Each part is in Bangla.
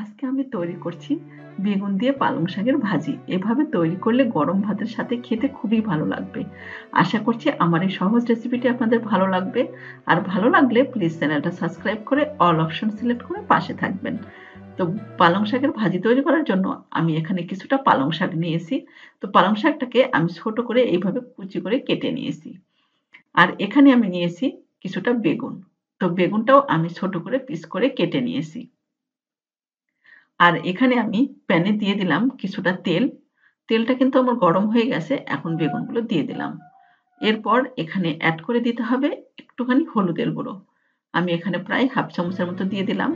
আজকে আমি তৈরি করছি বেগুন দিয়ে পালং শাকের ভাজি। এভাবে তৈরি করলে গরম ভাতের সাথে খেতে খুবই ভালো লাগবে। আশা করছি আমার এই সহজ রেসিপিটি আপনাদের ভালো লাগবে। আর ভালো লাগলে প্লিজ চ্যানেলটা সাবস্ক্রাইব করে অল অপশন সিলেক্ট করে পাশে থাকবেন। তো পালং শাকের ভাজি তৈরি করার জন্য আমি এখানে কিছুটা পালং শাক নিয়েছি। তো পালং শাকটাকে আমি ছোট করে এইভাবে কুচি করে কেটে নিয়েছি। আর এখানে আমি নিয়েছি কিছুটা বেগুন। তো বেগুনটাও আমি ছোট করে পিস করে কেটে নিয়েছি। আর এখানে আমি প্যানে দিয়ে দিলাম কিছুটা তেল। তেলটা কিন্তু আমার গরম হয়ে গেছে। এখন বেগুনগুলো দিয়ে দিলাম। এরপর এখানে এড করে দিতে হবে একটুখানি হলুদের গুঁড়ো। আমি এখানে প্রায় হাফ চামচের মতো দিয়ে দিলাম।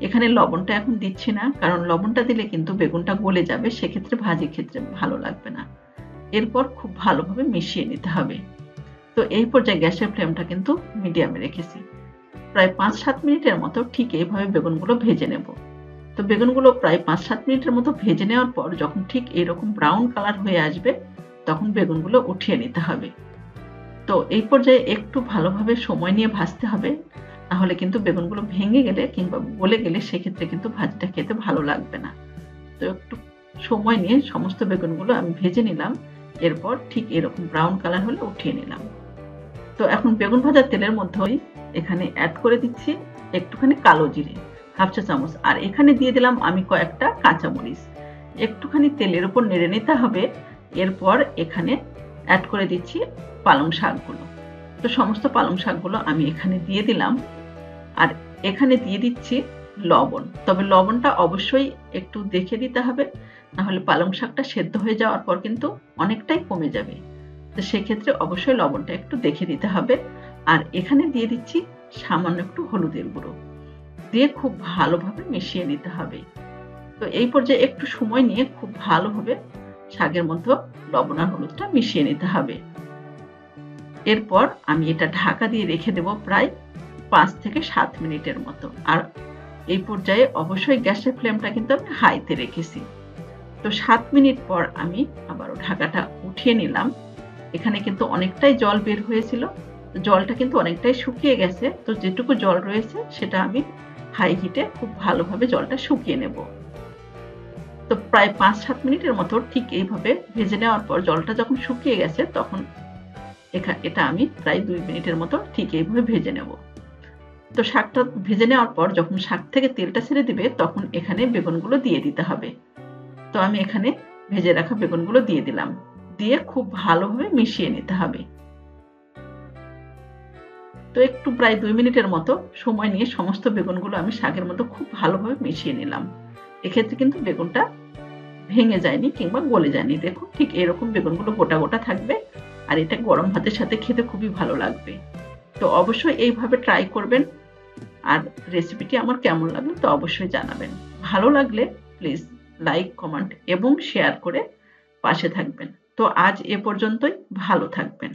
এখানে লবণটা এখন দিচ্ছি না। কারণ লবণটা দিলে কিন্তু বেগুনটা গলে যাবে। সেক্ষেত্রে ভাজি খেতে ভালো লাগবে না। এরপর খুব ভালোভাবে মিশিয়ে নিতে হবে। তো এই পর্যায়ে গ্যাসের ফ্লেমটা কিন্তু মিডিয়ামে রেখেছি। প্রায় ৫-৭ মিনিটের মতো ঠিক এইভাবে বেগুনগুলো ভেজে নেব। তো বেগুনগুলো প্রায় ৫-৭ মিনিটের মতো ভেজে নেওয়ার পর যখন ঠিক এরকম ব্রাউন কালার হয়ে আসবে, তখন বেগুনগুলো উঠিয়ে নিতে হবে। তো এই পর্যায়ে একটু ভালোভাবে সময় নিয়ে ভাজতে হবে। নাহলে কিন্তু বেগুনগুলো ভেঙে গেলে কিংবা গলে গেলে সেক্ষেত্রে কিন্তু ভাজিটা খেতে ভালো লাগবে না। তো একটু সময় নিয়ে সমস্ত বেগুনগুলো আমি ভেজে নিলাম। এরপর ঠিক এরকম ব্রাউন কালার হলে উঠিয়ে নিলাম। তো এখন বেগুন ভাজার তেলের মধ্যেই এখানে এড করে দিচ্ছি একটুখানি কালো জিরে, হাফ চা চামচ। আর এখানে দিয়ে দিলাম আমি কয়েকটা কাঁচামরিচ। একটুখানি তেলের উপর নেড়ে নিতে হবে। এরপর এখানে এড করে দিচ্ছি পালং শাকগুলো। তো সমস্ত পালং শাকগুলো আমি এখানে দিয়ে দিলাম। আর এখানে দিয়ে দিচ্ছি লবণ। তবে লবণটা অবশ্যই একটু দেখে দিতে হবে। নাহলে পালং শাকটা সেদ্ধ হয়ে যাওয়ার পর কিন্তু অনেকটাই কমে যাবে। তো সেক্ষেত্রে অবশ্যই লবণটা একটু দেখে দিতে হবে। আর এখানে দিয়ে দিচ্ছি সামান্য একটু হলুদের গুঁড়ো। দিয়ে খুব ভালোভাবে মিশিয়ে নিতে হবে। তো এই পর্যায়ে একটু সময় নিয়ে খুব ভালোভাবে শাকের মধ্যে লবণ আর হলুদটা মিশিয়ে নিতে হবে। এরপর আমি এটা ঢাকা দিয়ে রেখে দেব প্রায় ৫ থেকে ৭ মিনিটের মতো। আর এই পর্যায়ে অবশ্যই গ্যাসের ফ্লেমটা কিন্তু আমি হাইতে রেখেছি। তো ৭ মিনিট পর আমি আবারও ঢাকাটা উঠিয়ে নিলাম। এখানে কিন্তু অনেকটাই জল বের হয়েছিল। জলটা কিন্তু অনেকটাই শুকিয়ে গেছে। তো যেটুকু জল রয়েছে সেটা আমি হাই হিটে খুব ভালোভাবে জলটা শুকিয়ে নেব। তো প্রায় ৫-৭ মিনিটের মতো ঠিক এইভাবে ভেজে নেওয়ার পর জলটা যখন শুকিয়ে গেছে তখন এটা আমি প্রায় ২ মিনিটের মতো ঠিক এইভাবে ভেজে নেব। তো শাকটা ভেজে নেওয়ার পর যখন শাক থেকে তেলটা ছেড়ে দিবে তখন এখানে বেগুনগুলো দিয়ে দিতে হবে। তো আমি এখানে ভেজে রাখা বেগুনগুলো দিয়ে দিলাম। দিয়ে খুব ভালোভাবে মিশিয়ে নিতে হবে। তো একটু প্রায় ২ মিনিটের মতো সময় নিয়ে সমস্ত বেগুনগুলো আমি শাকের মধ্যে খুব ভালোভাবে মিশিয়ে নিলাম। এক্ষেত্রে কিন্তু বেগুনটা ভেঙে যায়নি কিংবা গলে যায়নি। দেখুন ঠিক এরকম বেগুনগুলো গোটা, গোটা থাকবে। আর এটা গরম ভাতের সাথে খেতে খুবই ভালো লাগবে। তো অবশ্যই এইভাবে ট্রাই করবেন। আর রেসিপিটি আমার কেমন লাগলো তো অবশ্যই জানাবেন। ভালো লাগলে প্লিজ লাইক, কমেন্ট এবং শেয়ার করে পাশে থাকবেন। তো আজ এ পর্যন্তই। ভালো থাকবেন।